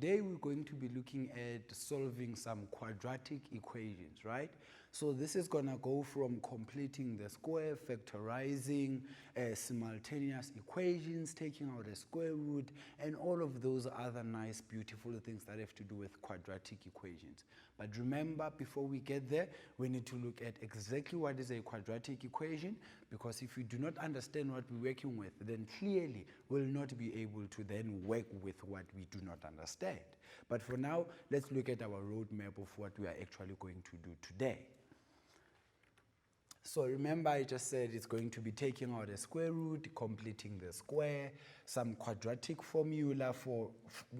today we're going to be looking at solving some quadratic equations, right? So this is going to go from completing the square, factorizing, simultaneous equations, taking out a square root, and all of those other nice, beautiful things that have to do with quadratic equations. But remember, before we get there, we need to look at exactly what is a quadratic equation, because if we do not understand what we're working with, then clearly we'll not be able to then work with what we do not understand. But for now, let's look at our roadmap of what we are actually going to do today. So remember, I just said it's going to be taking out a square root, completing the square, some quadratic formula for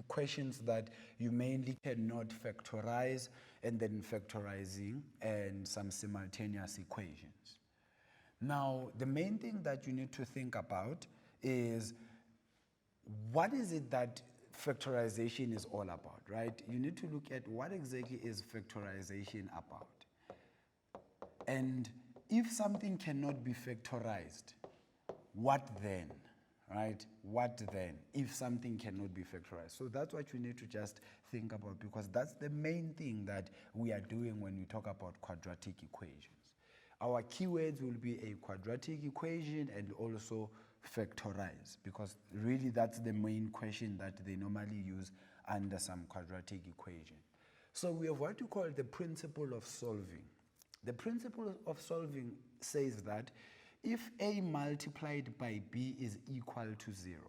questions that you mainly cannot factorize, and then factorizing, and some simultaneous equations. Now, the main thing that you need to think about is what is it that factorization is all about, right? You need to look at what exactly is factorization about. And if something cannot be factorized, what then, right? What then, if something cannot be factorized? So that's what you need to just think about, because that's the main thing that we are doing when we talk about quadratic equations. Our keywords will be a quadratic equation and also factorize, because really that's the main question that they normally use under some quadratic equation. So we have what you call the principle of solving. The principle of solving says that if A multiplied by B is equal to 0,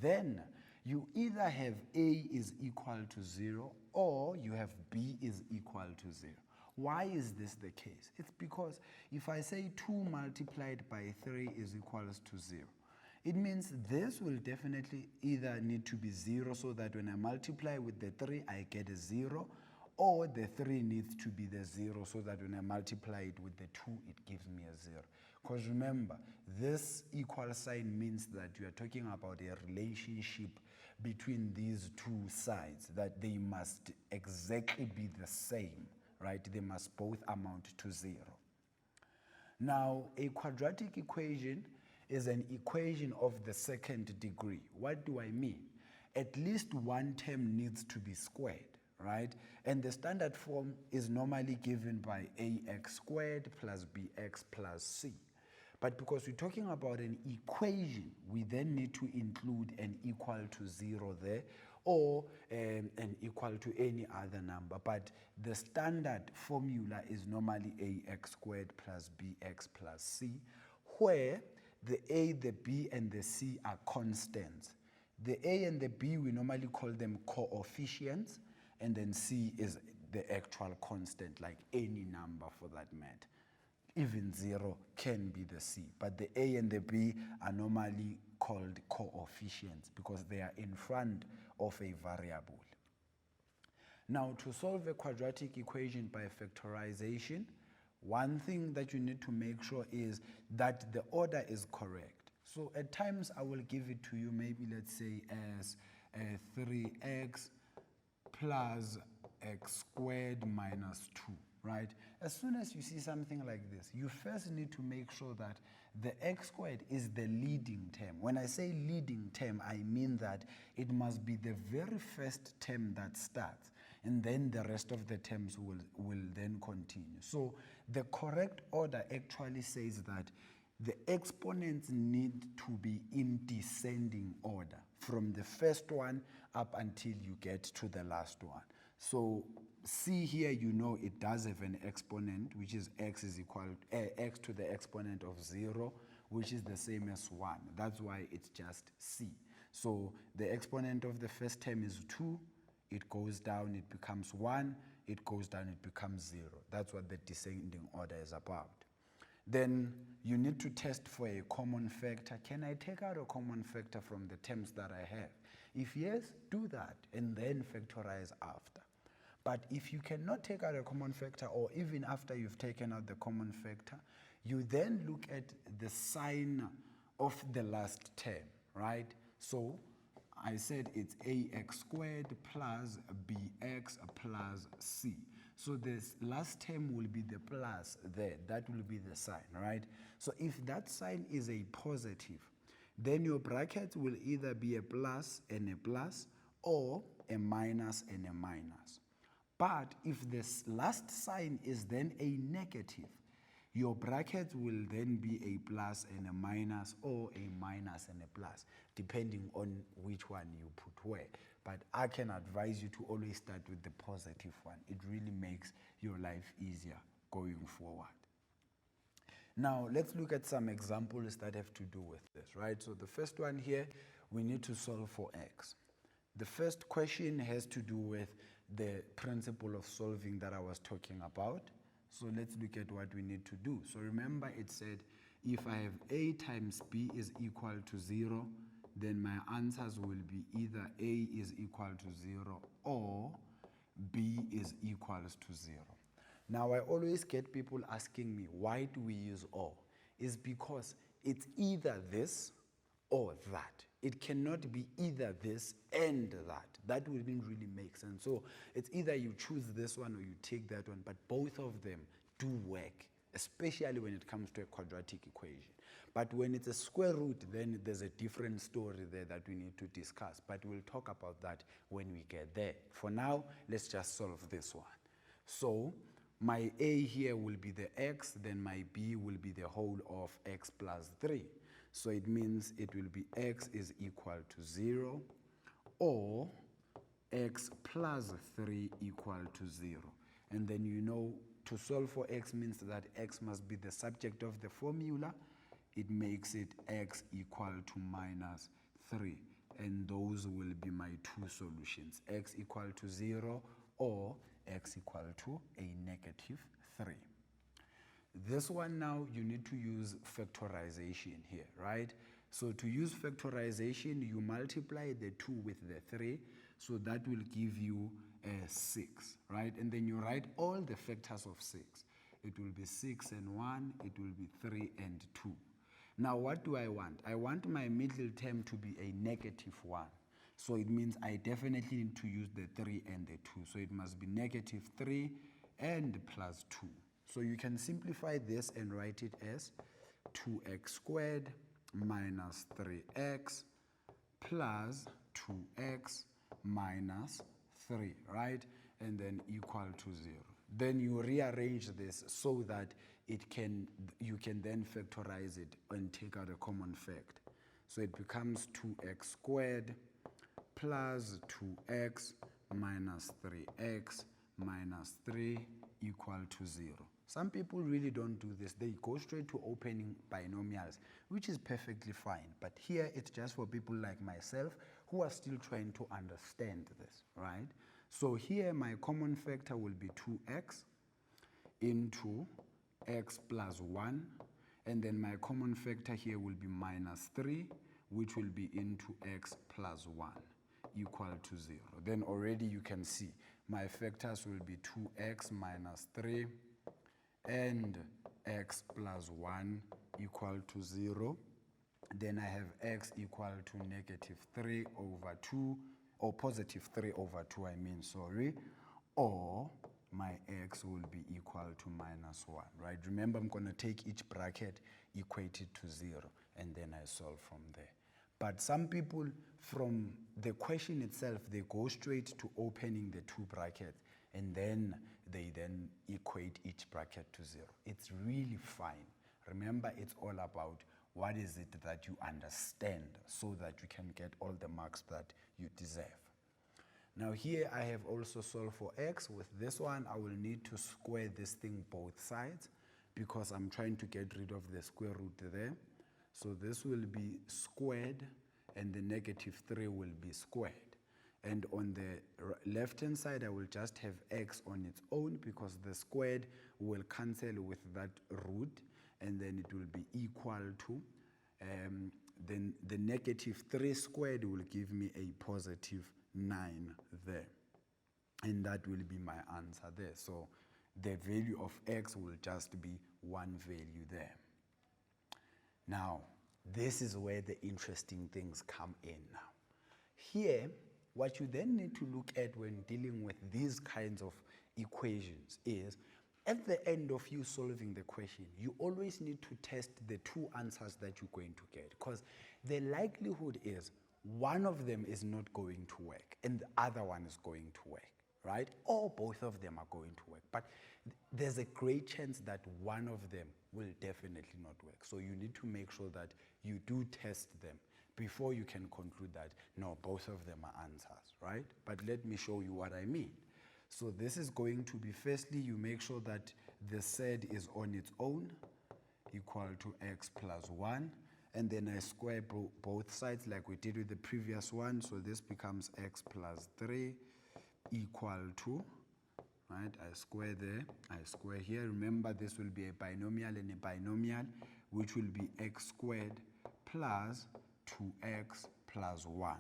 then you either have A is equal to 0 or you have B is equal to 0. Why is this the case? It's because if I say 2 multiplied by 3 is equals to 0, it means this will definitely either need to be 0 so that when I multiply with the 3 I get a 0, or the 3 needs to be the 0 so that when I multiply it with the 2 it gives me a 0. Because remember, this equal sign means that you are talking about a relationship between these two sides, that they must exactly be the same, right? They must both amount to 0. Now, a quadratic equation is an equation of the second degree. What do I mean? At least one term needs to be squared, right? And the standard form is normally given by ax squared plus bx plus c. But because we're talking about an equation, we then need to include an equal to 0 there, or an equal to any other number. But the standard formula is normally ax squared plus bx plus c, where the a, the b, and the c are constants. The a and the b, we normally call them coefficients, and then c is the actual constant, like any number for that matter. Even 0 can be the c, but the a and the b are normally called coefficients because they are in front of a variable. Now, to solve a quadratic equation by factorization, one thing that you need to make sure is that the order is correct. So at times I will give it to you, maybe let's say as 3x plus x squared minus 2, right? As soon as you see something like this, you first need to make sure that the x squared is the leading term. When I say leading term, I mean that it must be the very first term that starts, and then the rest of the terms will then continue. So the correct order actually says that the exponents need to be in descending order from the first one up until you get to the last one. So see here, you know it does have an exponent, which is x is equal x to the exponent of 0, which is the same as 1. That's why it's just c. So the exponent of the first term is 2. It goes down, it becomes 1. It goes down, it becomes 0. That's what the descending order is about. Then you need to test for a common factor. Can I take out a common factor from the terms that I have? If yes, do that and then factorize after. But if you cannot take out a common factor, or even after you've taken out the common factor, you then look at the sign of the last term, right? So I said it's ax squared plus bx plus c. So this last term will be the plus there. That will be the sign, right? So if that sign is a positive, then your bracket will either be a plus and a plus, or a minus, and a minus. But if this last sign is then a negative, your brackets will then be a plus and a minus, or a minus and a plus, depending on which one you put where. But I can advise you to always start with the positive one. It really makes your life easier going forward. Now, let's look at some examples that have to do with this, right? So the first one here, we need to solve for x. The first question has to do with the principle of solving that I was talking about. So let's look at what we need to do. So remember, it said if I have a times b is equal to 0, then my answers will be either a is equal to 0 or b is equals to 0. Now, I always get people asking me, why do we use or? It's because it's either this or that. It cannot be either this and that. That wouldn't really make sense. So it's either you choose this one or you take that one, but both of them do work, especially when it comes to a quadratic equation. But when it's a square root, then there's a different story there that we need to discuss. But we'll talk about that when we get there. For now, let's just solve this one. So my a here will be the x, then my b will be the whole of x plus 3. So it means it will be x is equal to 0 or x plus 3 equal to 0. And then you know to solve for x means that x must be the subject of the formula. It makes it x equal to minus 3. And those will be my two solutions, x equal to 0 or x equal to a negative 3. This one now, you need to use factorization here, right? So to use factorization, you multiply the 2 with the 3, so that will give you 6, right? And then you write all the factors of 6. It will be 6 and 1, it will be 3 and 2. Now, what do I want? I want my middle term to be a negative 1. So it means I definitely need to use the 3 and the 2. So it must be negative 3 and plus 2. So you can simplify this and write it as 2x squared minus 3x plus 2x minus 3, right? And then equal to 0. Then you rearrange this so that you can then factorize it and take out a common fact. So it becomes 2x squared plus 2x minus 3x minus 3 equal to 0. Some people really don't do this. They go straight to opening binomials, which is perfectly fine. But here it's just for people like myself who are still trying to understand this, right? So here my common factor will be 2x into x plus 1. And then my common factor here will be minus 3, which will be into x plus 1 equal to 0. Then already you can see my factors will be 2x minus 3 and x plus 1 equal to 0. Then I have x equal to negative 3 over 2, or positive 3 over 2, or my x will be equal to minus 1, right? Remember, I'm going to take each bracket, equate it to 0, and then I solve from there. But some people, from the question itself, they go straight to opening the two brackets, and then they then equate each bracket to 0. It's really fine. Remember, it's all about what is it that you understand so that you can get all the marks that you deserve. Now here I have also solved for x. With this one, I will need to square this thing both sides because I'm trying to get rid of the square root there. So this will be squared and the negative 3 will be squared. And on the left-hand side, I will just have x on its own because the squared will cancel with that root, and then it will be equal to, then the negative 3 squared will give me a positive 9 there. And that will be my answer there. So the value of x will just be one value there. Now, this is where the interesting things come in now. Here, what you then need to look at when dealing with these kinds of equations is, at the end of you solving the question, you always need to test the two answers that you're going to get, because the likelihood is one of them is not going to work and the other one is going to work, right? Or both of them are going to work. But there's a great chance that one of them will definitely not work. So you need to make sure that you do test them before you can conclude that, no, both of them are answers, right? But let me show you what I mean. So this is going to be, firstly, you make sure that the z is on its own, equal to x plus 1. And then I square both sides like we did with the previous one. So this becomes x plus 3 equal to, right? I square there, I square here. Remember, this will be a binomial and a binomial, which will be x squared plus 2x plus 1.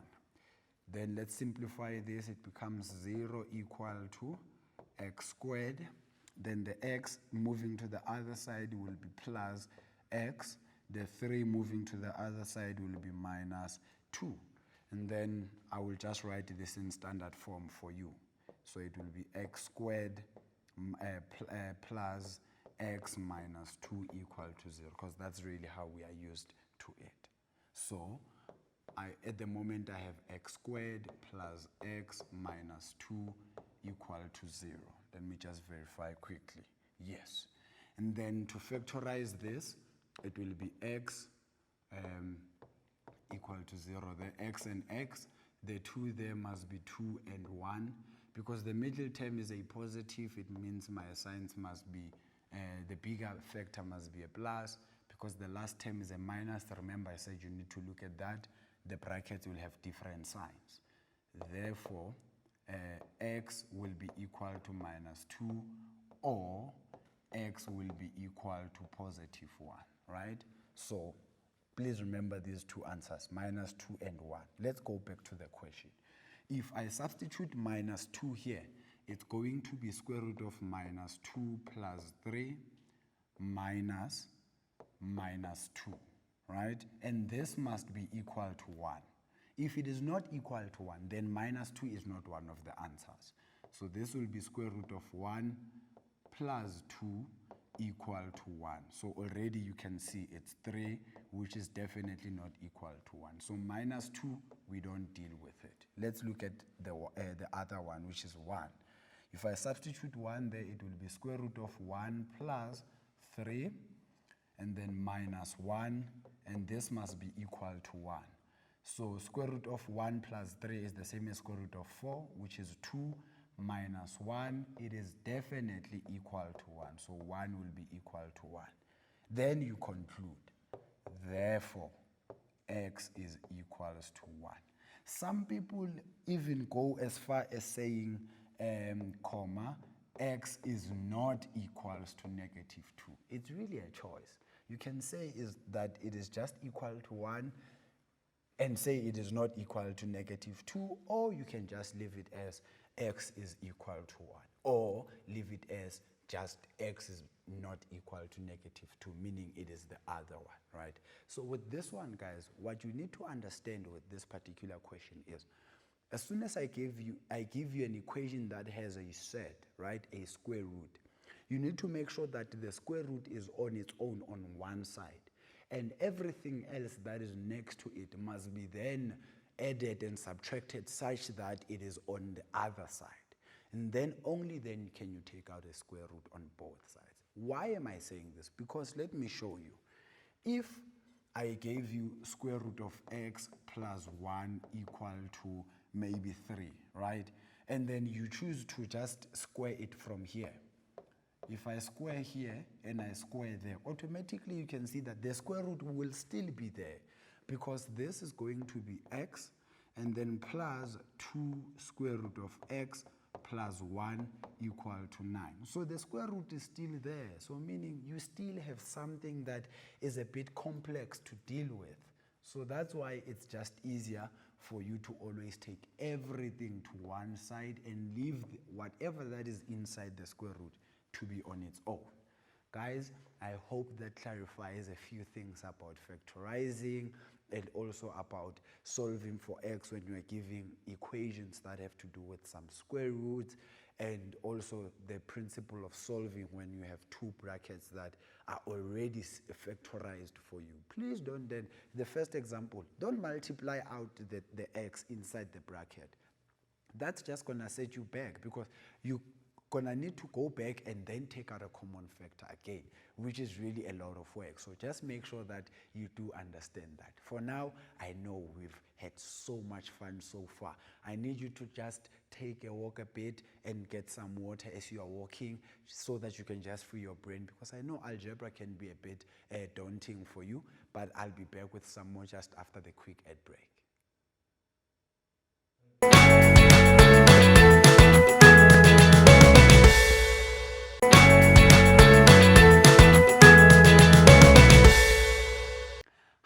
Then let's simplify this. It becomes 0 equal to x squared. Then the x moving to the other side will be plus x. The 3 moving to the other side will be minus 2. And then I will just write this in standard form for you. So it will be x squared plus x minus 2 equal to 0, because that's really how we are used to it. So at the moment I have x squared plus x minus 2 equal to 0. Let me just verify quickly. Yes. And then to factorize this, it will be x equal to 0. The x and x, the 2 there must be 2 and 1. Because the middle term is a positive, it means my signs must be, the bigger factor must be a plus. Because the last term is a minus, remember I said you need to look at that. The brackets will have different signs. Therefore, x will be equal to minus 2, or x will be equal to positive 1, right? So please remember these two answers, minus 2 and 1. Let's go back to the question. If I substitute minus 2 here, it's going to be square root of minus 2 plus 3 minus 2, right? And this must be equal to 1. If it is not equal to 1, then minus 2 is not one of the answers. So this will be square root of 1 plus 2 equal to 1. So already you can see it's 3, which is definitely not equal to 1. So minus 2, we don't deal with it. Let's look at the other one, which is 1. If I substitute 1 there, it will be square root of 1 plus 3, and then minus 1, and this must be equal to 1. So square root of 1 plus 3 is the same as square root of 4, which is 2 minus 1. It is definitely equal to 1. So 1 will be equal to 1. Then you conclude, therefore, x is equals to 1. Some people even go as far as saying, comma, x is not equals to negative 2. It's really a choice. You can say is that it is just equal to 1 and say it is not equal to negative 2, or you can just leave it as x is equal to 1, or leave it as just x is not equal to negative 2, meaning it is the other one, right? So with this one, guys, what you need to understand with this particular question is, as soon as I give you an equation that has a set, right, a square root, you need to make sure that the square root is on its own on one side, and everything else that is next to it must be then added and subtracted such that it is on the other side. And then only then can you take out a square root on both sides. Why am I saying this? Because let me show you. If I gave you square root of x plus 1 equal to maybe 3, right? And then you choose to just square it from here. If I square here and I square there, automatically you can see that the square root will still be there, because this is going to be x and then plus 2 square root of x plus 1 equal to 9. So the square root is still there. So meaning you still have something that is a bit complex to deal with. So that's why it's just easier for you to always take everything to one side and leave whatever that is inside the square root to be on its own. Guys, I hope that clarifies a few things about factorizing and also about solving for x when you are giving equations that have to do with some square roots and also the principle of solving when you have two brackets that are already factorized for you. Please don't then, the first example, don't multiply out the x inside the bracket. That's just going to set you back because you're going to need to go back and then take out a common factor again, which is really a lot of work. So just make sure that you do understand that. For now, I know we've had so much fun so far. I need you to just take a walk a bit and get some water as you are walking so that you can just free your brain, because I know algebra can be a bit daunting for you, but I'll be back with some more just after the quick ad break.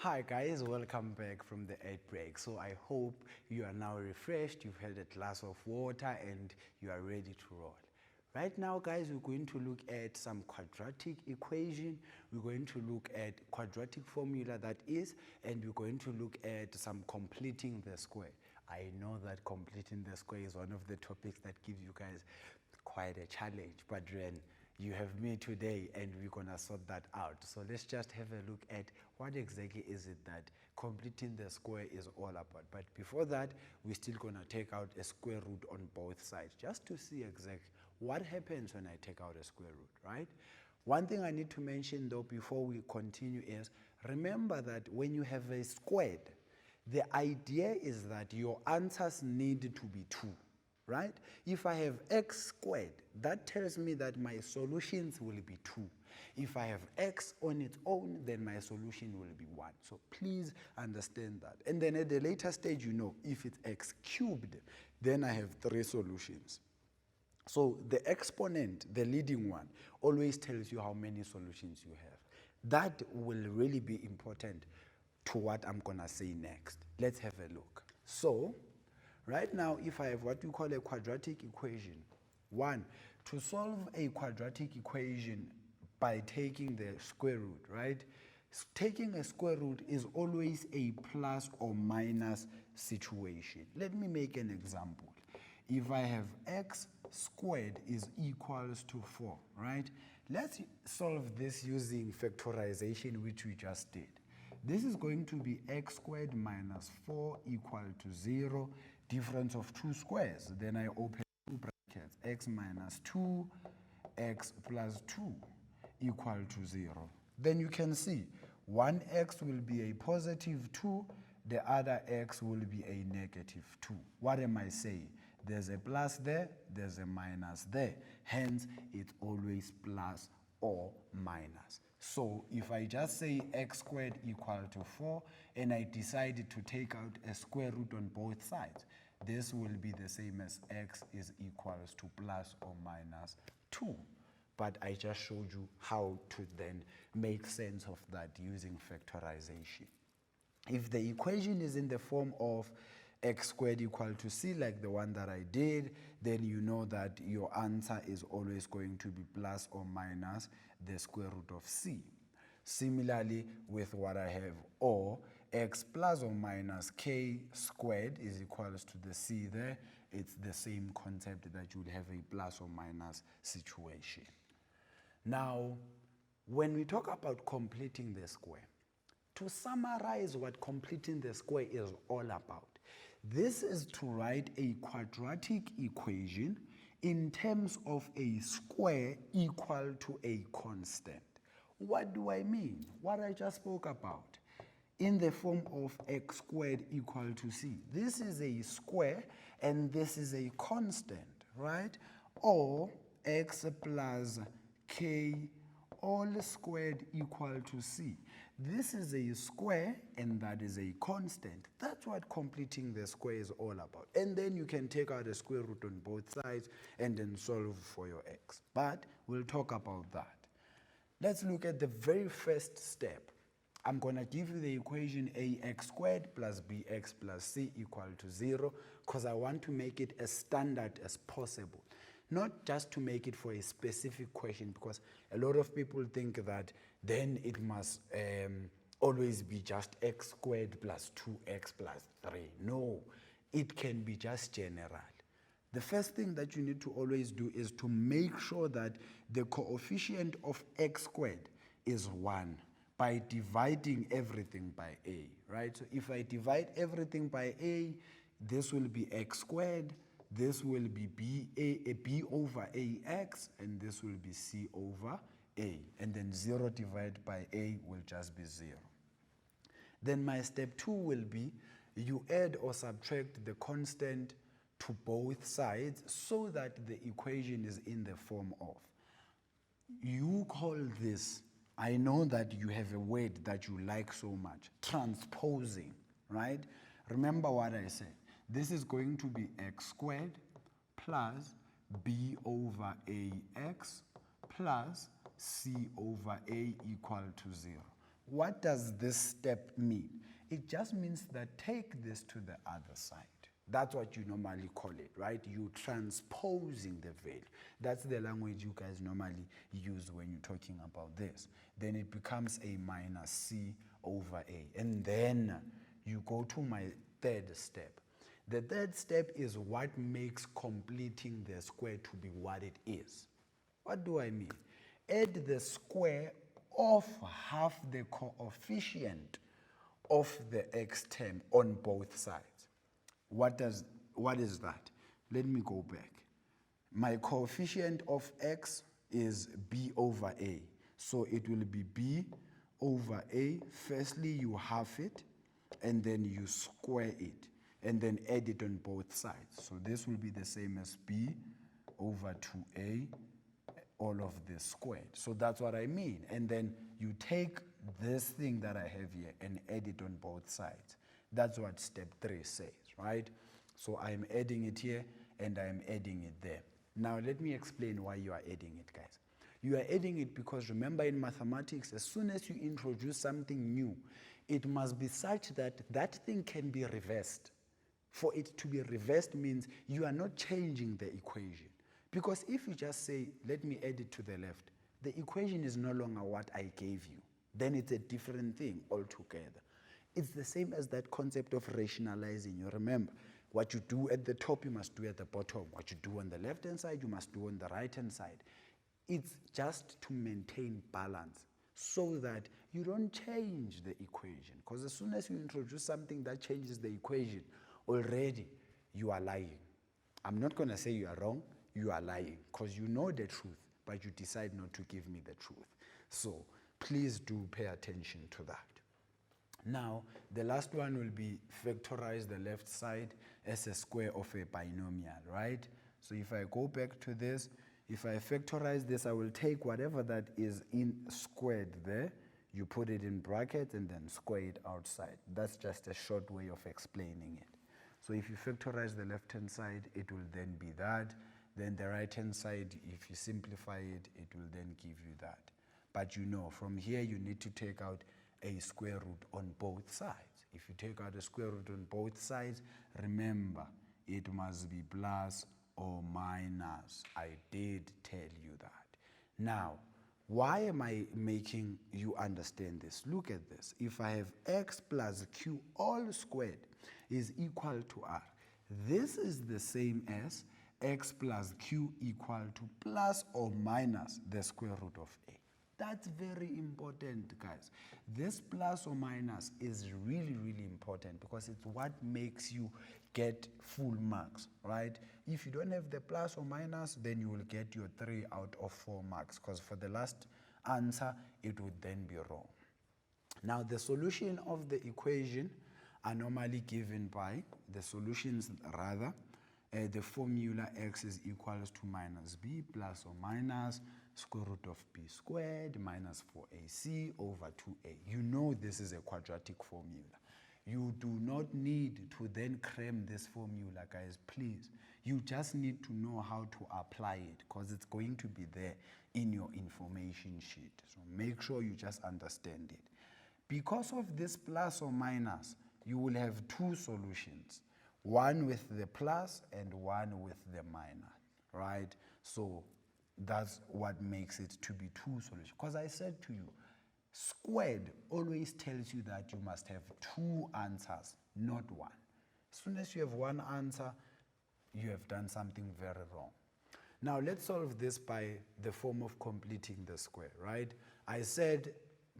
Hi guys, welcome back from the ad break. So I hope you are now refreshed, you've had a glass of water and you are ready to roll. Right now guys, we're going to look at some quadratic equation, we're going to look at quadratic formula that is, and we're going to look at some completing the square. I know that completing the square is one of the topics that gives you guys quite a challenge, but then you have me today and we're gonna sort that out. So let's just have a look at what exactly is it that completing the square is all about. But before that, we're still gonna take out a square root on both sides just to see exactly what happens when I take out a square root, right? One thing I need to mention though before we continue is, remember that when you have a squared, the idea is that your answers need to be 2. Right? If I have x squared, that tells me that my solutions will be 2. If I have x on its own, then my solution will be 1. So please understand that. And then at the later stage, you know, if it's x cubed, then I have 3 solutions. So the exponent, the leading one, always tells you how many solutions you have. That will really be important to what I'm going to say next. Let's have a look. So right now, if I have what we call a quadratic equation, 1, to solve a quadratic equation by taking the square root, right? Taking a square root is always a plus or minus situation. Let me make an example. If I have x squared is equals to 4, right? Let's solve this using factorization, which we just did. This is going to be x squared minus 4 equal to 0. Difference of 2 squares. Then I open 2 brackets. X minus 2, x plus 2 equal to 0. Then you can see one x will be a positive 2, the other x will be a negative 2. What am I saying? There's a plus there, there's a minus there. Hence, it's always plus or minus. So if I just say x squared equal to 4 and I decided to take out a square root on both sides, this will be the same as x is equals to plus or minus 2. But I just showed you how to then make sense of that using factorization. If the equation is in the form of x squared equal to c, like the one that I did, then you know that your answer is always going to be plus or minus the square root of c. Similarly with what I have, or x plus or minus k squared is equals to the c there. It's the same concept that you would have a plus or minus situation. Now, when we talk about completing the square, to summarize what completing the square is all about, this is to write a quadratic equation in terms of a square equal to a constant. What do I mean? What I just spoke about. In the form of x squared equal to c. This is a square and this is a constant, right? Or x plus k all squared equal to c. This is a square and that is a constant. That's what completing the square is all about. And then you can take out a square root on both sides and then solve for your x. But we'll talk about that. Let's look at the very first step. I'm going to give you the equation ax squared plus bx plus c equal to 0 because I want to make it as standard as possible. Not just to make it for a specific question, because a lot of people think that then it must always be just x squared plus 2x plus 3. No, it can be just general. The first thing that you need to always do is to make sure that the coefficient of x squared is 1 by dividing everything by a, right? So if I divide everything by a, this will be x squared, this will be b over ax, and this will be c over a. And then 0 divided by a will just be 0. Then my step 2 will be you add or subtract the constant to both sides so that the equation is in the form of. You call this, I know that you have a word that you like so much, transposing, right? Remember what I said. This is going to be x squared plus b over ax plus c over a equal to 0. What does this step mean? It just means that take this to the other side. That's what you normally call it, right? You transposing the value. That's the language you guys normally use when you're talking about this. Then it becomes a minus c over a. And then you go to my third step. The third step is what makes completing the square to be what it is. What do I mean? Add the square of half the coefficient of the x term on both sides. What is that? Let me go back. My coefficient of x is b over a. So it will be b over a. Firstly, you half it, and then you square it, and then add it on both sides. So this will be the same as b over 2a, all of this squared. So that's what I mean. And then you take this thing that I have here and add it on both sides. That's what step 3 says, right? So I'm adding it here and I'm adding it there. Now let me explain why you are adding it, guys. You are adding it because remember in mathematics, as soon as you introduce something new, it must be such that that thing can be reversed. For it to be reversed means you are not changing the equation. Because if you just say, let me add it to the left, the equation is no longer what I gave you. Then it's a different thing altogether. It's the same as that concept of rationalizing. You remember, what you do at the top, you must do at the bottom. What you do on the left-hand side, you must do on the right-hand side. It's just to maintain balance so that you don't change the equation. Because as soon as you introduce something that changes the equation, already you are lying. I'm not going to say you are wrong, you are lying. Because you know the truth, but you decide not to give me the truth. So please do pay attention to that. Now, the last one will be factorize the left side as a square of a binomial, right? So if I go back to this, if I factorize this, I will take whatever that is in squared there, you put it in brackets and then square it outside. That's just a short way of explaining it. So if you factorize the left-hand side, it will then be that. Then the right-hand side, if you simplify it, it will then give you that. But you know, from here you need to take out a square root on both sides. If you take out a square root on both sides, remember, it must be plus or minus. I did tell you that. Now, why am I making you understand this? Look at this. If I have x plus q all squared is equal to r, this is the same as x plus q equal to plus or minus the square root of a. That's very important, guys. This plus or minus is really, really important because it's what makes you get full marks, right? If you don't have the plus or minus, then you will get your 3 out of 4 marks because for the last answer, it would then be wrong. Now, the solution of the equation are normally given by the solutions rather. The formula x is equals to minus b plus or minus square root of b squared minus 4ac over 2a. You know this is a quadratic formula. You do not need to then cram this formula, guys, please. You just need to know how to apply it because it's going to be there in your information sheet. So make sure you just understand it. Because of this plus or minus, you will have 2 solutions. One with the plus and one with the minus, right? So that's what makes it to be 2 solutions. Because I said to you, squared always tells you that you must have 2 answers, not 1. As soon as you have 1 answer, you have done something very wrong. Now let's solve this by the form of completing the square, right? I said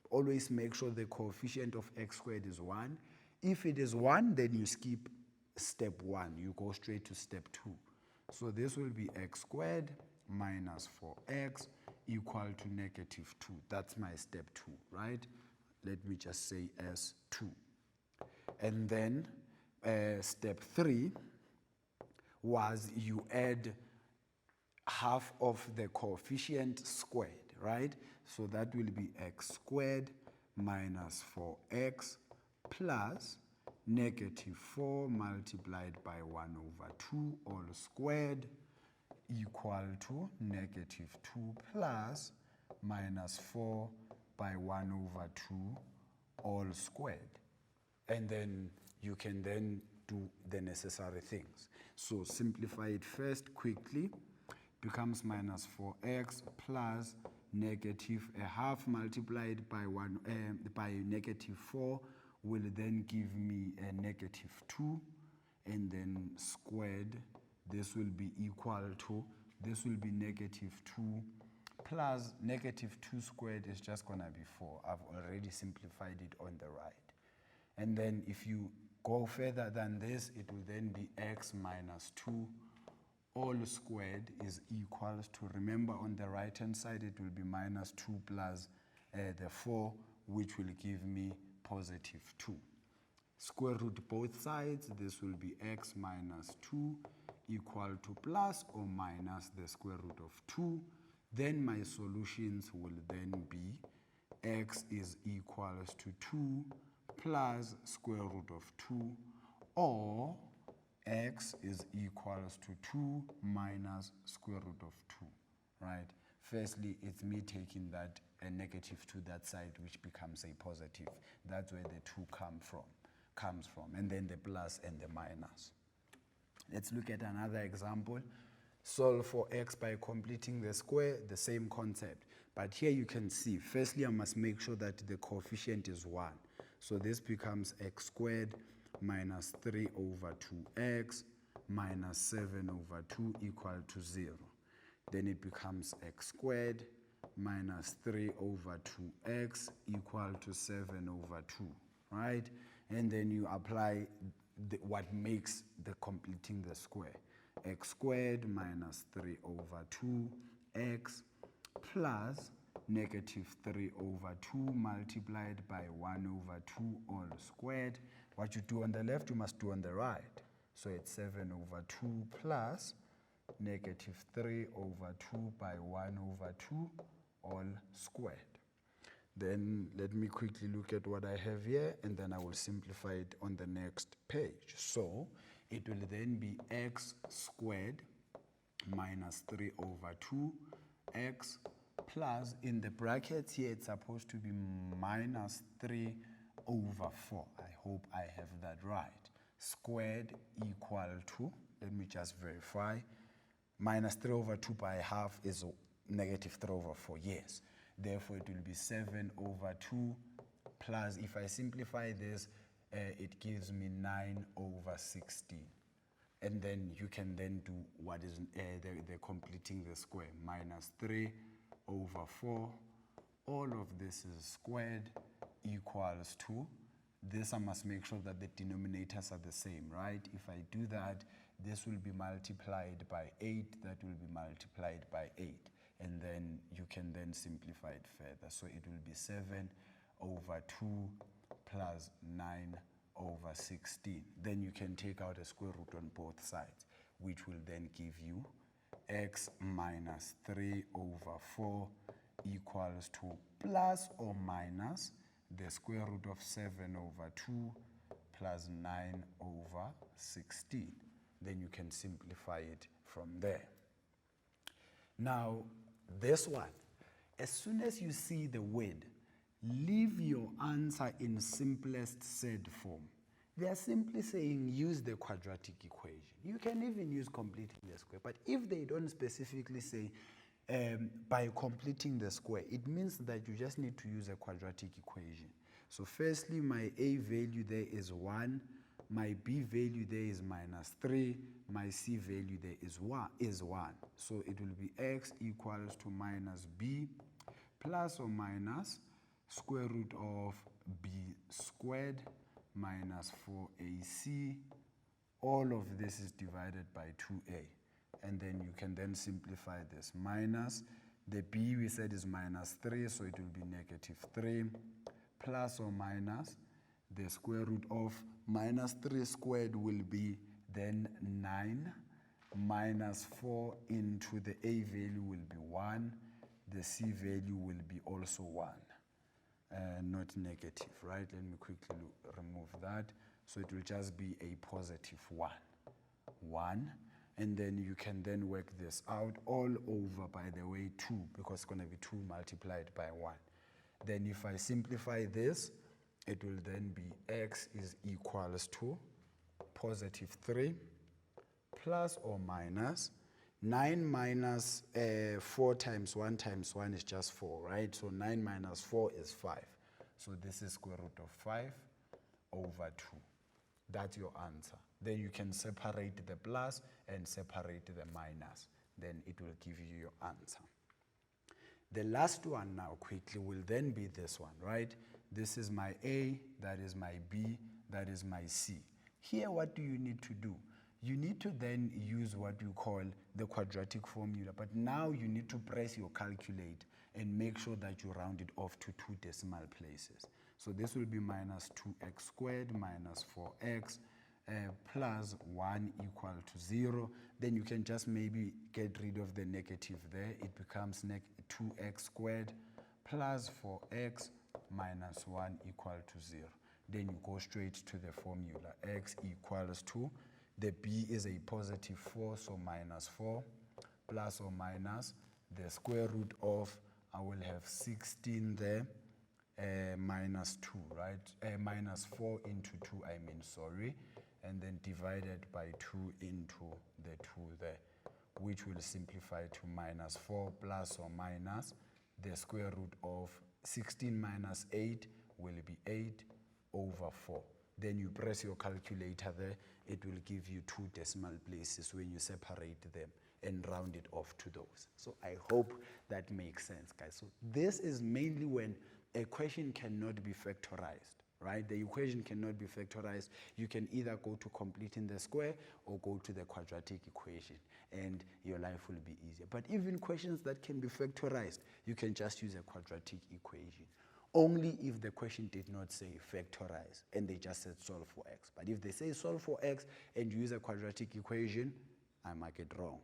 always make sure the coefficient of x squared is 1. If it is 1, then you skip step 1. You go straight to step 2. So this will be x squared minus 4x equal to negative 2. That's my step 2, right? Let me just say as 2. And then step 3 was you add half of the coefficient squared, right? So that will be x squared minus 4x plus negative 4 multiplied by 1 over 2 all squared equal to negative 2 plus minus 4 by 1 over 2 all squared. And then you can then do the necessary things. So simplify it first quickly. Becomes minus 4x plus negative a half multiplied by negative 4 will then give me a negative 2, and then squared. This will be equal to, this will be negative 2 plus negative 2 squared is just going to be 4. I've already simplified it on the right. And then if you go further than this, it will then be x minus 2 all squared is equals to, remember on the right hand side it will be minus 2 plus the 4, which will give me positive 2. Square root both sides, this will be x minus 2 equal to plus or minus the square root of 2. Then my solutions will then be x is equals to 2 plus square root of 2, or x is equals to 2 minus square root of 2, right? Firstly, it's me taking that a negative to that side, which becomes a positive. That's where the 2 comes from, and then the plus and the minus. Let's look at another example. Solve for x by completing the square, the same concept. But here you can see, firstly, I must make sure that the coefficient is 1. So this becomes x squared minus 3 over 2x minus 7 over 2 equal to 0. Then it becomes x squared minus 3 over 2x equal to 7 over 2, right? And then you apply what makes the completing the square. X squared minus 3 over 2x plus negative 3 over 2 multiplied by 1 over 2 all squared. What you do on the left, you must do on the right. So it's 7 over 2 plus negative 3 over 2 by 1 over 2 all squared. Then let me quickly look at what I have here, and then I will simplify it on the next page. So it will then be x squared minus 3 over 2x plus, in the brackets here, it's supposed to be minus 3 over 4. I hope I have that right. Squared equal to, let me just verify, minus 3 over 2 by half is negative 3 over 4, yes. Therefore, it will be 7 over 2 plus, if I simplify this, it gives me 9 over 16. And then you can then do what is the completing the square. Minus 3 over 4. All of this is squared equals to, this I must make sure that the denominators are the same, right? If I do that, this will be multiplied by 8, that will be multiplied by 8. And then you can then simplify it further. So it will be 7 over 2 plus 9 over 16. Then you can take out a square root on both sides, which will then give you x minus 3 over 4 equals to plus or minus the square root of 7 over 2 plus 9 over 16. Then you can simplify it from there. Now, this one, as soon as you see the word, leave your answer in simplest said form. They are simply saying use the quadratic equation. You can even use completing the square, but if they don't specifically say by completing the square, it means that you just need to use a quadratic equation. So firstly, my a value there is 1 my b value there is minus 3, my c value there is 1. So it will be x equals to minus b plus or minus square root of b squared minus 4ac. All of this is divided by 2a. And then you can then simplify this. Minus, the b we said is minus 3, so it will be negative 3, plus or minus the square root of minus 3 squared will be then 9, minus 4 into the a value will be 1, the c value will be also 1, not negative, right? Let me quickly remove that. So it will just be a positive 1. And then you can then work this out all over, by the way, 2, because it's going to be 2 multiplied by 1. Then if I simplify this, it will then be x is equals to positive 3 plus or minus 9 minus 4 times 1 times 1 is just 4, right? So 9 minus 4 is 5. So this is square root of 5 over 2. That's your answer. Then you can separate the plus and separate the minus. Then it will give you your answer. The last one now quickly will then be this one, right? This is my A, that is my B, that is my C. Here, what do you need to do? You need to then use what you call the quadratic formula, but now you need to press your calculate and make sure that you round it off to 2 decimal places. So this will be minus 2x squared minus 4x plus 1 equal to 0. Then you can just maybe get rid of the negative there. It becomes 2x squared plus 4x minus 1 equal to 0. Then you go straight to the formula. X equals to, the b is a positive 4, so minus 4 plus or minus the square root of, I will have 16 there, minus 2, right? Minus 4 into 2, sorry. And then divided by 2 into the 2 there, which will simplify to minus 4 plus or minus the square root of 16 minus 8 will be 8 over 4. Then you press your calculator there, it will give you 2 decimal places when you separate them and round it off to those. So I hope that makes sense, guys. So this is mainly when a question cannot be factorized, right? The equation cannot be factorized. You can either go to completing the square or go to the quadratic equation, and your life will be easier. But even questions that can be factorized, you can just use a quadratic equation. Only if the question did not say factorize and they just said solve for x. But if they say solve for x and you use a quadratic equation, I might get wrong.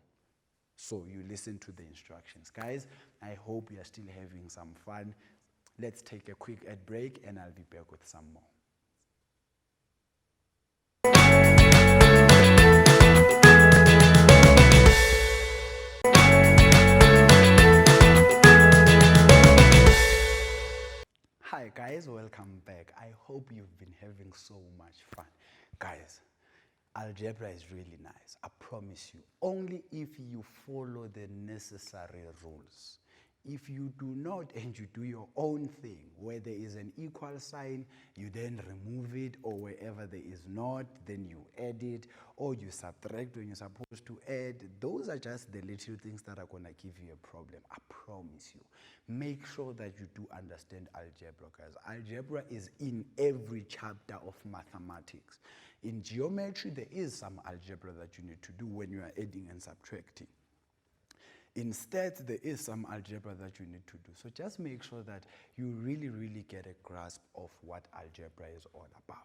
So you listen to the instructions. Guys, I hope you are still having some fun. Let's take a quick ad break and I'll be back with some more. Hi guys, welcome back. I hope you've been having so much fun. Guys, algebra is really nice, I promise you. Only if you follow the necessary rules. If you do not and you do your own thing, where there is an equal sign, you then remove it, or wherever there is not, then you add it, or you subtract when you're supposed to add. Those are just the little things that are going to give you a problem, I promise you. Make sure that you do understand algebra, guys. Algebra is in every chapter of mathematics. In geometry, there is some algebra that you need to do when you are adding and subtracting. In stats, there is some algebra that you need to do. So just make sure that you really, really get a grasp of what algebra is all about.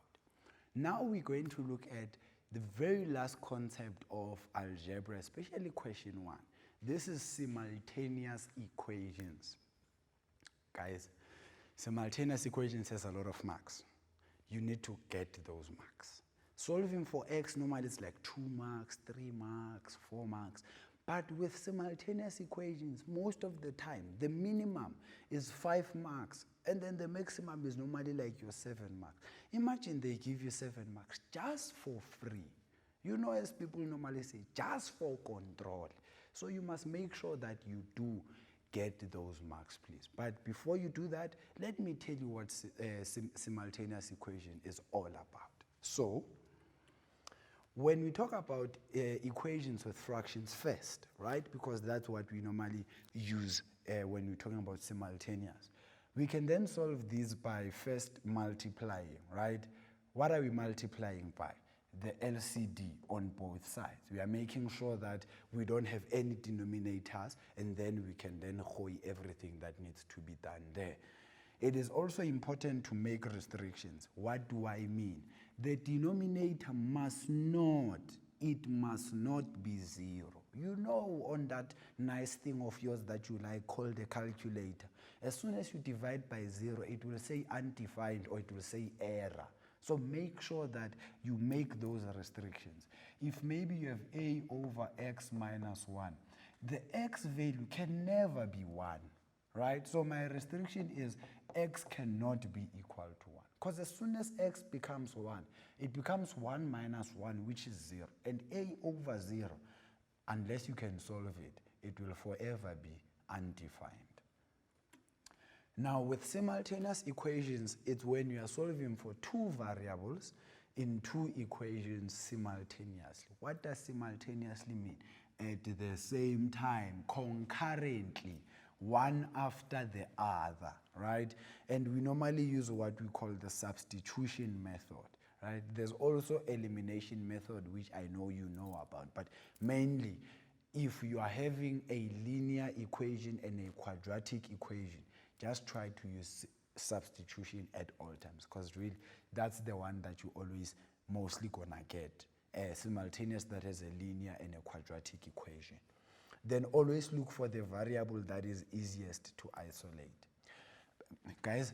Now we're going to look at the very last concept of algebra, especially question 1. This is simultaneous equations. Guys, simultaneous equations has a lot of marks. You need to get those marks. Solving for x normally is like 2 marks, 3 marks, 4 marks. But with simultaneous equations, most of the time, the minimum is 5 marks, and then the maximum is normally like your 7 marks. Imagine they give you 7 marks just for free. You know, as people normally say, just for control. So you must make sure that you do get those marks, please. But before you do that, let me tell you what simultaneous equation is all about. So When we talk about equations with fractions first, right, because that's what we normally use when we're talking about simultaneous, we can then solve these by first multiplying, right? What are we multiplying by? The LCD on both sides. We are making sure that we don't have any denominators, and then we can then hoy everything that needs to be done there. It is also important to make restrictions. What do I mean? The denominator must not be 0. You know, on that nice thing of yours that you like called a calculator, as soon as you divide by 0, it will say undefined or it will say error. So make sure that you make those restrictions. If maybe you have a over x minus 1, the x value can never be 1, right? So my restriction is x cannot be equal to 1. Because as soon as x becomes 1, it becomes 1 minus 1, which is 0. And a over 0, unless you can solve it, it will forever be undefined. Now, with simultaneous equations, it's when you are solving for two variables in two equations simultaneously. What does simultaneously mean? At the same time, concurrently, one after the other, right? And we normally use what we call the substitution method, right? There's also elimination method, which I know you know about, but mainly, if you are having a linear equation and a quadratic equation, just try to use substitution at all times, because really that's the one that you always mostly gonna get, simultaneous that has a linear and a quadratic equation. Then always look for the variable that is easiest to isolate. Guys,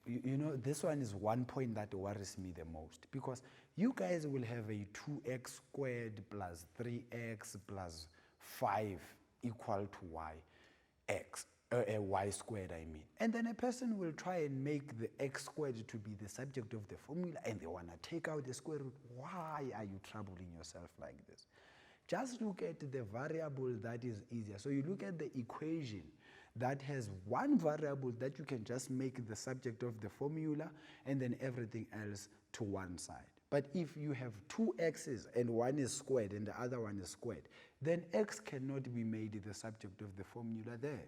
you know, this one is one point that worries me the most, because you guys will have a 2x squared plus 3x plus 5 equal to y squared, I mean. And then a person will try and make the x squared to be the subject of the formula, and they want to take out the square root. Why are you troubling yourself like this? Just look at the variable that is easier. So you look at the equation that has one variable that you can just make the subject of the formula, and then everything else to one side. But if you have two x's and one is squared and the other one is squared, then x cannot be made the subject of the formula there.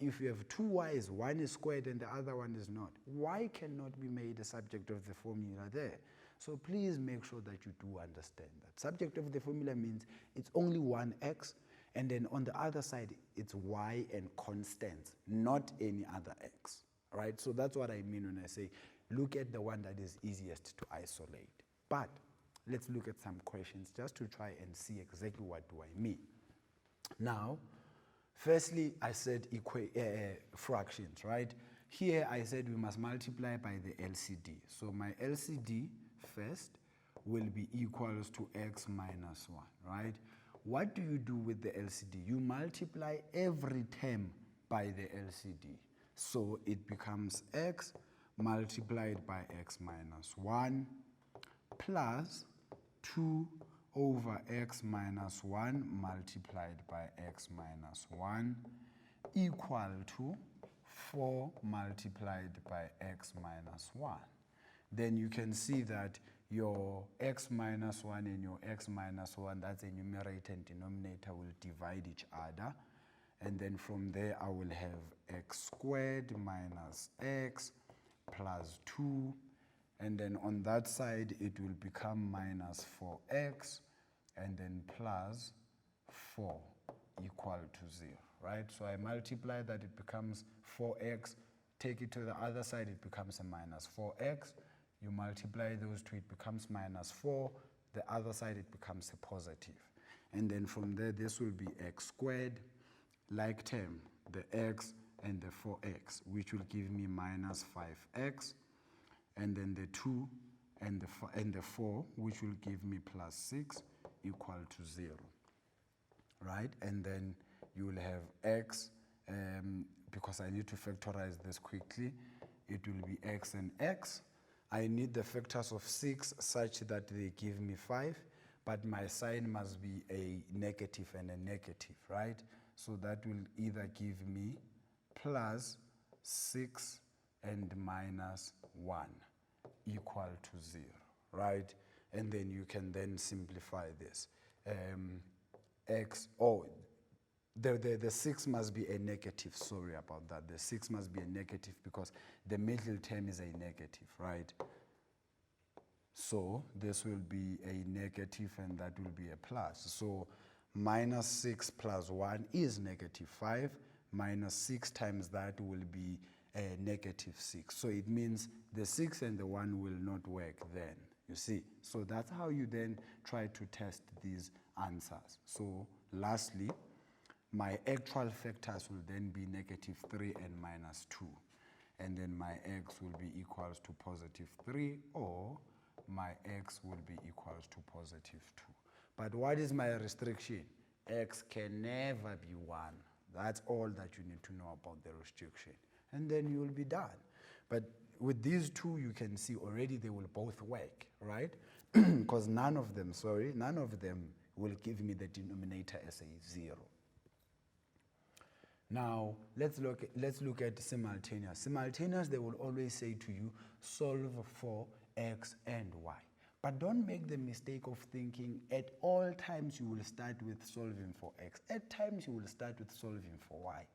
If you have two y's, one is squared and the other one is not, y cannot be made the subject of the formula there. So please make sure that you do understand that. Subject of the formula means it's only one x, and then on the other side, it's y and constants, not any other x, right? So that's what I mean when I say, look at the one that is easiest to isolate. But let's look at some questions just to try and see exactly what do I mean. Now, firstly, I said fractions, right? Here I said we must multiply by the LCD. So my LCD first will be equals to x minus 1, right? What do you do with the LCD? You multiply every term by the LCD. So it becomes x multiplied by x minus 1 plus 2 over x minus 1 multiplied by x minus 1 equal to 4 multiplied by x minus 1. Then you can see that your x minus 1 and your x minus 1, that's a numerator and denominator, will divide each other. And then from there, I will have x squared minus x plus 2. And then on that side, it will become minus 4x and then plus 4 equal to 0, right? So I multiply that, it becomes 4x. Take it to the other side, it becomes a minus 4x. You multiply those two, it becomes minus 4. The other side, it becomes a positive. And then from there, this will be x squared, like term, the x and the 4x, which will give me minus 5x. And then the 2 and the 4, which will give me plus 6 equal to 0, right? And then you will have x, because I need to factorize this quickly, it will be x and x. I need the factors of 6 such that they give me 5, but my sign must be a negative and a negative, right? So that will either give me plus 6 and minus 1 equal to 0, right? And then you can then simplify this. The 6 must be a negative, sorry about that. The 6 must be a negative because the middle term is a negative, right? So this will be a negative and that will be a plus. So minus 6 plus 1 is negative 5. Minus 6 times that will be a negative 6. So it means the 6 and the 1 will not work then, you see. So that's how you then try to test these answers. So lastly, my actual factors will then be negative 3 and minus 2. And then my x will be equals to positive 3, or my x will be equals to positive 2. But what is my restriction? X can never be 1. That's all that you need to know about the restriction. And then you will be done. But with these two, you can see already they will both work, right? Because none of them will give me the denominator as a 0. Now, let's look at simultaneous. Simultaneous, they will always say to you, solve for x and y. But don't make the mistake of thinking at all times you will start with solving for x. At times you will start with solving for y.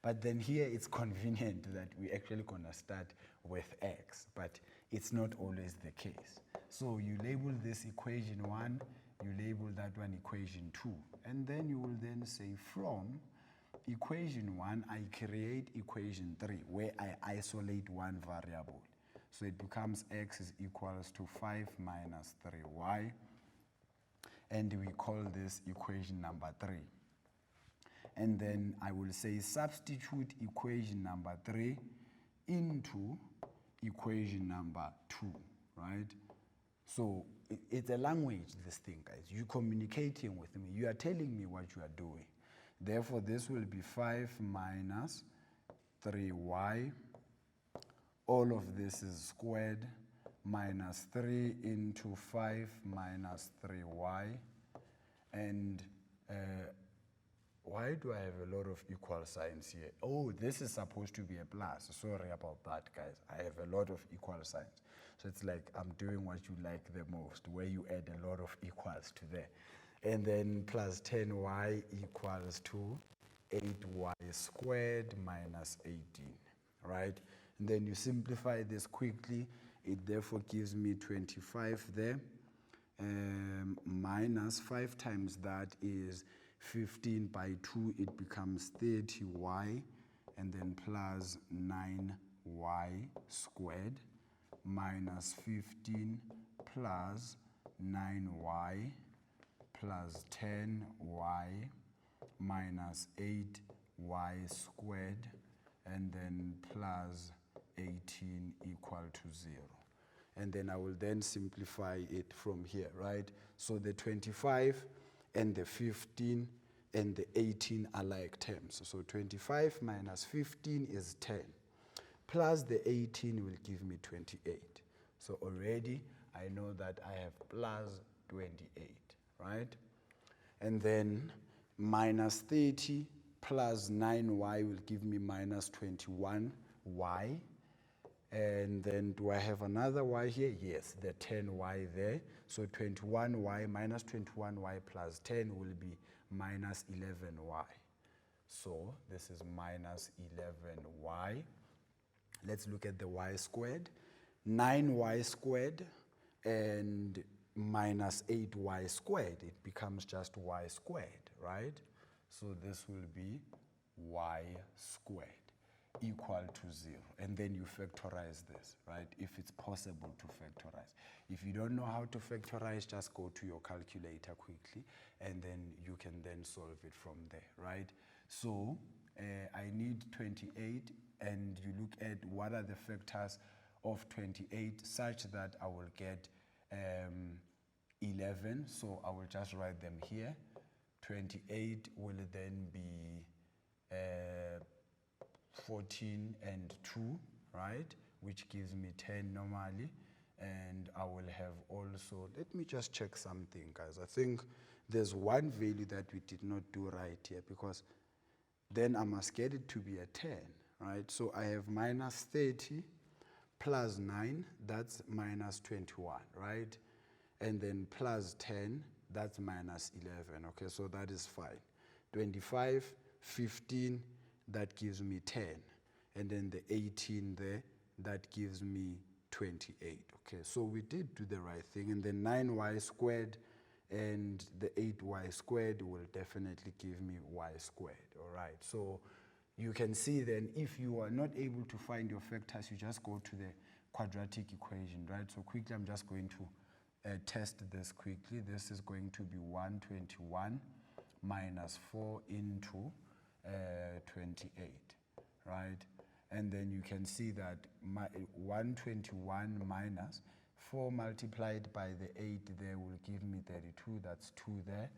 But then here it's convenient that we're actually going to start with x. But it's not always the case. So you label this equation 1, you label that one equation 2. And then you will then say from equation 1, I create equation 3, where I isolate one variable. So it becomes x is equals to 5 minus 3y. And we call this equation number 3. And then I will say substitute equation number 3 into equation number 2, right? So it's a language, this thing, guys. You're communicating with me. You are telling me what you are doing. Therefore, this will be 5 minus 3y. All of this is squared minus 3 into 5 minus 3y. And why do I have a lot of equal signs here? Oh, this is supposed to be a plus. Sorry about that, guys. I have a lot of equal signs. So it's like I'm doing what you like the most, where you add a lot of equals to there. And then plus 10y equals to 8y squared minus 18, right? And then you simplify this quickly. It therefore gives me 25 there. Minus 5 times that is 15 by 2, it becomes 30y, and then plus 9y squared minus 15 plus 9y plus 10y minus 8y squared, and then plus 18 equal to 0. And then I will then simplify it from here, right? So the 25 and the 15 and the 18 are like terms. So 25 minus 15 is 10. Plus the 18 will give me 28. So already I know that I have plus 28, right? And then minus 30 plus 9y will give me minus 21y. And then do I have another y here? Yes, the 10y there. So 21y minus 21y plus 10 will be minus 11y. So this is minus 11y. Let's look at the y squared. 9y squared and minus 8y squared. It becomes just y squared, right? So this will be y squared equal to 0. And then you factorize this, right? If it's possible to factorize. If you don't know how to factorize, just go to your calculator quickly, and then you can then solve it from there, right? So I need 28, and you look at what are the factors of 28 such that I will get 11. So I will just write them here. 28 will then be 14 and 2, right? Which gives me 10 normally. And I will have also, let me just check something, guys. I think there's one value that we did not do right here, because then I must get it to be a 10, right? So I have minus 30 plus 9, that's minus 21, right? and then plus 10, that's minus 11. Okay, so that is fine. 25, 15, that gives me 10. And then the 18 there, that gives me 28. Okay, so we did do the right thing. And then 9y squared and the 8y squared will definitely give me y squared. All right, so you can see then if you are not able to find your factors, you just go to the quadratic equation, right? So quickly, I'm just going to test this quickly. This is going to be 121 minus 4 into 28, right? And then you can see that 121 minus 4 multiplied by the 8 there will give me 32. That's 2 there.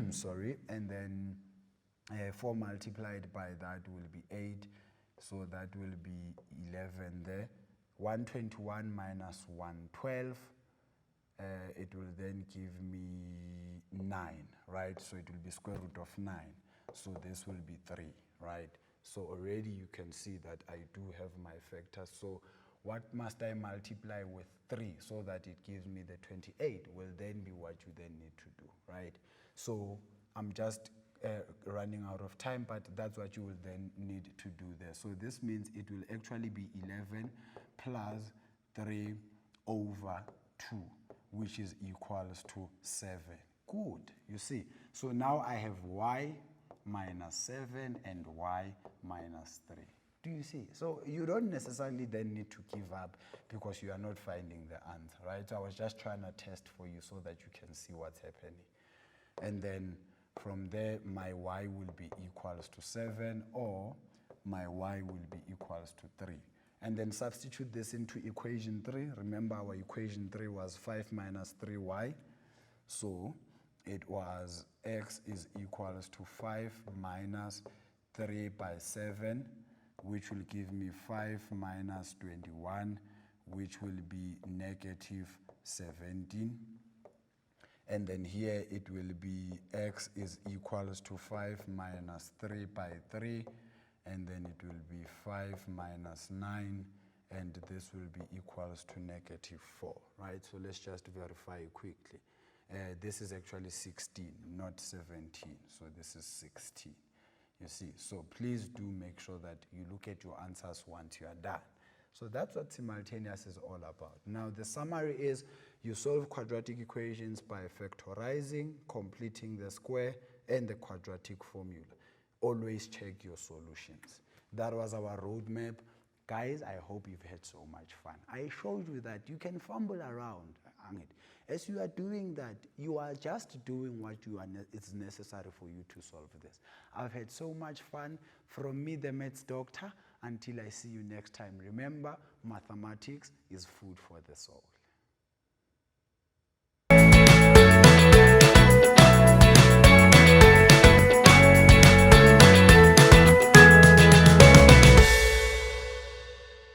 Sorry. And then 4 multiplied by that will be 8. So that will be 11 there. 121 minus 112. It will then give me 9, right? So it will be square root of 9. So this will be 3, right? So already you can see that I do have my factors. So what must I multiply with 3 so that it gives me the 28 will then be what you then need to do, right? So I'm just running out of time, but that's what you will then need to do there. So this means it will actually be 11 plus 3 over 2, which is equals to 7. Good, you see. So now I have y minus 7 and y minus 3. Do you see? So you don't necessarily then need to give up because you are not finding the answer, right? So I was just trying to test for you so that you can see what's happening. And then from there, my y will be equals to 7 or my y will be equals to 3. And then substitute this into equation 3. Remember our equation 3 was 5 minus 3y. So it was x is equals to 5 minus 3 by 7, which will give me 5 minus 21, which will be negative 17. And then here it will be x is equals to 5 minus 3 by 3, and then it will be 5 minus 9, and this will be equals to negative 4, right? So let's just verify quickly. This is actually 16, not 17, so this is 16. You see, so please do make sure that you look at your answers once you are done. So that's what simultaneous is all about. Now the summary is you solve quadratic equations by factorizing, completing the square, and the quadratic formula. Always check your solutions. That was our roadmap. Guys, I hope you've had so much fun. I showed you that you can fumble around. As you are doing that, you are just doing what it's necessary for you to solve this. I've had so much fun. From me, the Maths Doctor, until I see you next time. Remember, mathematics is food for the soul.